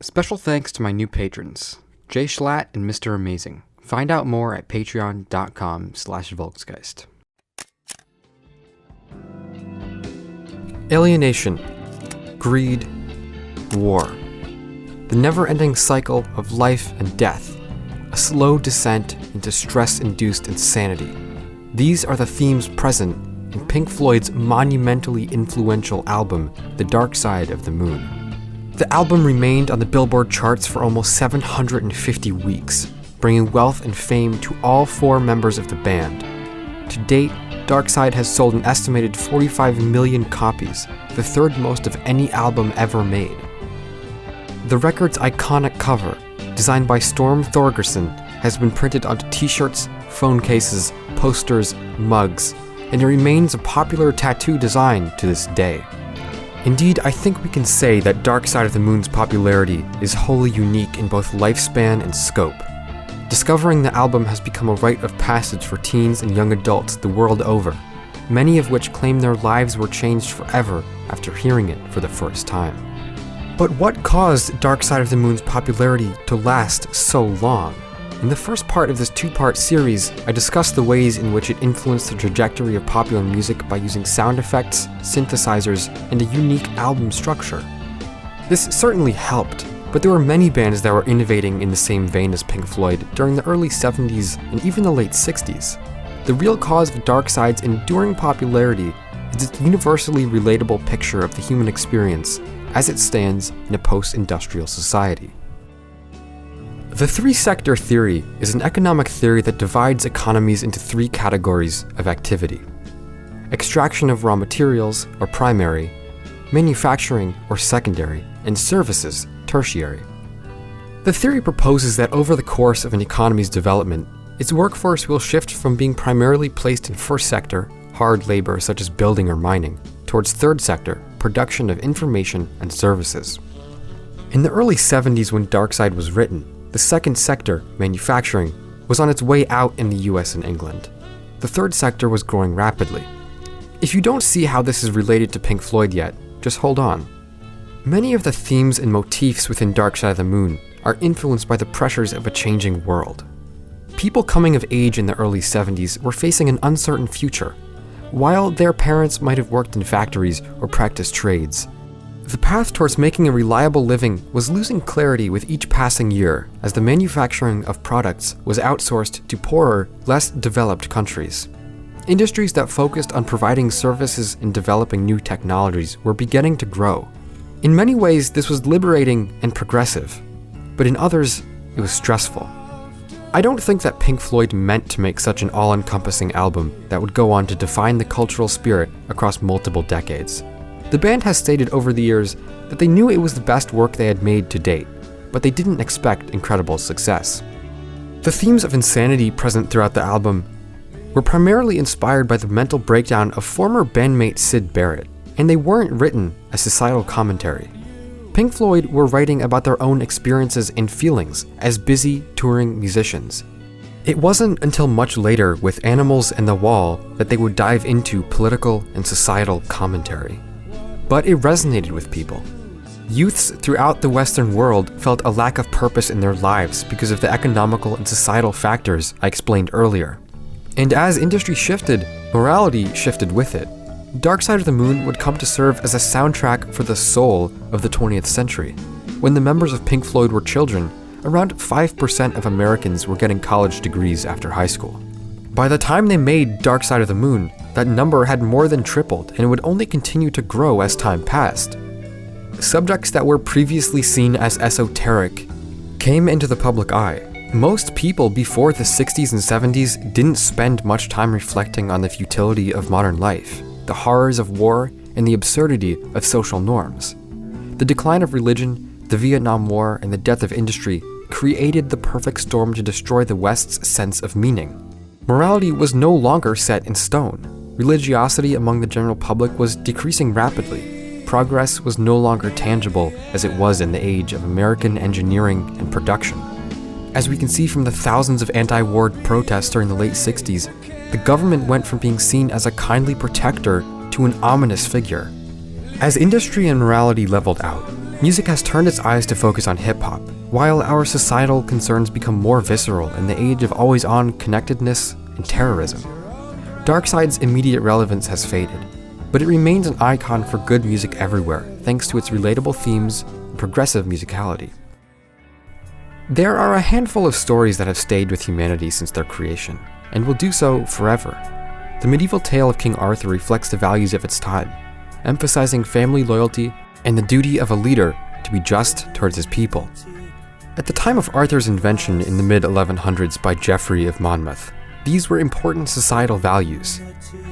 Special thanks to my new patrons, Jay Schlatt and Mr. Amazing. Find out more at patreon.com/Volksgeist. Alienation, greed, war. The never-ending cycle of life and death. A slow descent into stress-induced insanity. These are the themes present in Pink Floyd's monumentally influential album, The Dark Side of the Moon. The album remained on the Billboard charts for almost 750 weeks, bringing wealth and fame to all four members of the band. To date, Dark Side has sold an estimated 45 million copies, the third most of any album ever made. The record's iconic cover, designed by Storm Thorgerson, has been printed onto t-shirts, phone cases, posters, mugs, and it remains a popular tattoo design to this day. Indeed, I think we can say that Dark Side of the Moon's popularity is wholly unique in both lifespan and scope. Discovering the album has become a rite of passage for teens and young adults the world over, many of which claim their lives were changed forever after hearing it for the first time. But what caused Dark Side of the Moon's popularity to last so long? In the first part of this two-part series, I discussed the ways in which it influenced the trajectory of popular music by using sound effects, synthesizers, and a unique album structure. This certainly helped, but there were many bands that were innovating in the same vein as Pink Floyd during the early 70s and even the late 60s. The real cause of Dark Side's enduring popularity is its universally relatable picture of the human experience as it stands in a post-industrial society. The three-sector theory is an economic theory that divides economies into three categories of activity: extraction of raw materials, or primary, manufacturing, or secondary, and services, tertiary. The theory proposes that over the course of an economy's development, its workforce will shift from being primarily placed in first sector, hard labor such as building or mining, towards third sector, production of information and services. In the early 70s when Dark Side was written, the second sector, manufacturing, was on its way out in the US and England. The third sector was growing rapidly. If you don't see how this is related to Pink Floyd yet, just hold on. Many of the themes and motifs within Dark Side of the Moon are influenced by the pressures of a changing world. People coming of age in the early 70s were facing an uncertain future. While their parents might have worked in factories or practiced trades, the path towards making a reliable living was losing clarity with each passing year as the manufacturing of products was outsourced to poorer, less developed countries. Industries that focused on providing services and developing new technologies were beginning to grow. In many ways, this was liberating and progressive, but in others, it was stressful. I don't think that Pink Floyd meant to make such an all-encompassing album that would go on to define the cultural spirit across multiple decades. The band has stated over the years that they knew it was the best work they had made to date, but they didn't expect incredible success. The themes of insanity present throughout the album were primarily inspired by the mental breakdown of former bandmate Syd Barrett, and they weren't written as societal commentary. Pink Floyd were writing about their own experiences and feelings as busy touring musicians. It wasn't until much later with Animals and the Wall that they would dive into political and societal commentary. But it resonated with people. Youths throughout the Western world felt a lack of purpose in their lives because of the economical and societal factors I explained earlier. And as industry shifted, morality shifted with it. Dark Side of the Moon would come to serve as a soundtrack for the soul of the 20th century. When the members of Pink Floyd were children, around 5% of Americans were getting college degrees after high school. By the time they made Dark Side of the Moon, that number had more than tripled and would only continue to grow as time passed. Subjects that were previously seen as esoteric came into the public eye. Most people before the 60s and 70s didn't spend much time reflecting on the futility of modern life, the horrors of war, and the absurdity of social norms. The decline of religion, the Vietnam War, and the death of industry created the perfect storm to destroy the West's sense of meaning. Morality was no longer set in stone. Religiosity among the general public was decreasing rapidly. Progress was no longer tangible as it was in the age of American engineering and production. As we can see from the thousands of anti-war protests during the late 60s, the government went from being seen as a kindly protector to an ominous figure. As industry and morality leveled out, Music has turned its eyes to focus on hip-hop, while our societal concerns become more visceral in the age of always-on connectedness and terrorism. Darkside's immediate relevance has faded, but it remains an icon for good music everywhere, thanks to its relatable themes and progressive musicality. There are a handful of stories that have stayed with humanity since their creation, and will do so forever. The medieval tale of King Arthur reflects the values of its time, emphasizing family loyalty and the duty of a leader to be just towards his people. At the time of Arthur's invention in the mid-1100s by Geoffrey of Monmouth, these were important societal values.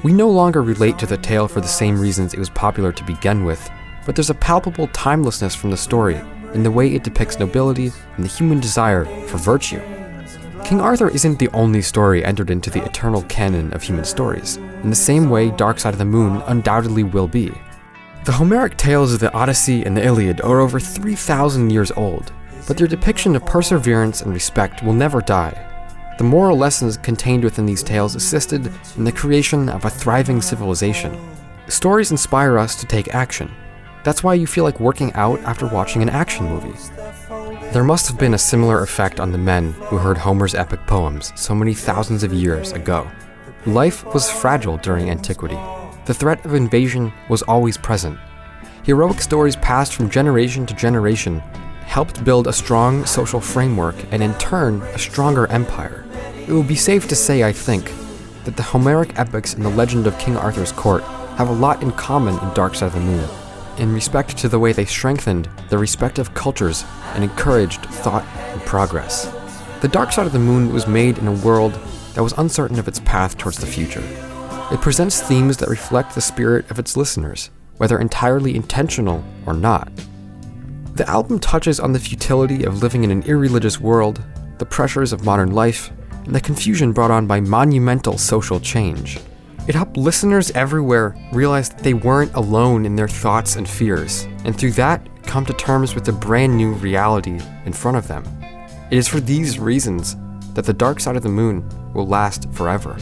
We no longer relate to the tale for the same reasons it was popular to begin with, but there's a palpable timelessness from the story in the way it depicts nobility and the human desire for virtue. King Arthur isn't the only story entered into the eternal canon of human stories, in the same way Dark Side of the Moon undoubtedly will be. The Homeric tales of the Odyssey and the Iliad are over 3,000 years old, but their depiction of perseverance and respect will never die. The moral lessons contained within these tales assisted in the creation of a thriving civilization. Stories inspire us to take action. That's why you feel like working out after watching an action movie. There must have been a similar effect on the men who heard Homer's epic poems so many thousands of years ago. Life was fragile during antiquity. The threat of invasion was always present. Heroic stories passed from generation to generation helped build a strong social framework and in turn, a stronger empire. It would be safe to say, I think, that the Homeric epics and the legend of King Arthur's court have a lot in common in Dark Side of the Moon, in respect to the way they strengthened their respective cultures and encouraged thought and progress. The Dark Side of the Moon was made in a world that was uncertain of its path towards the future. It presents themes that reflect the spirit of its listeners, whether entirely intentional or not. The album touches on the futility of living in an irreligious world, the pressures of modern life, and the confusion brought on by monumental social change. It helped listeners everywhere realize that they weren't alone in their thoughts and fears, and through that, come to terms with the brand new reality in front of them. It is for these reasons that The Dark Side of the Moon will last forever.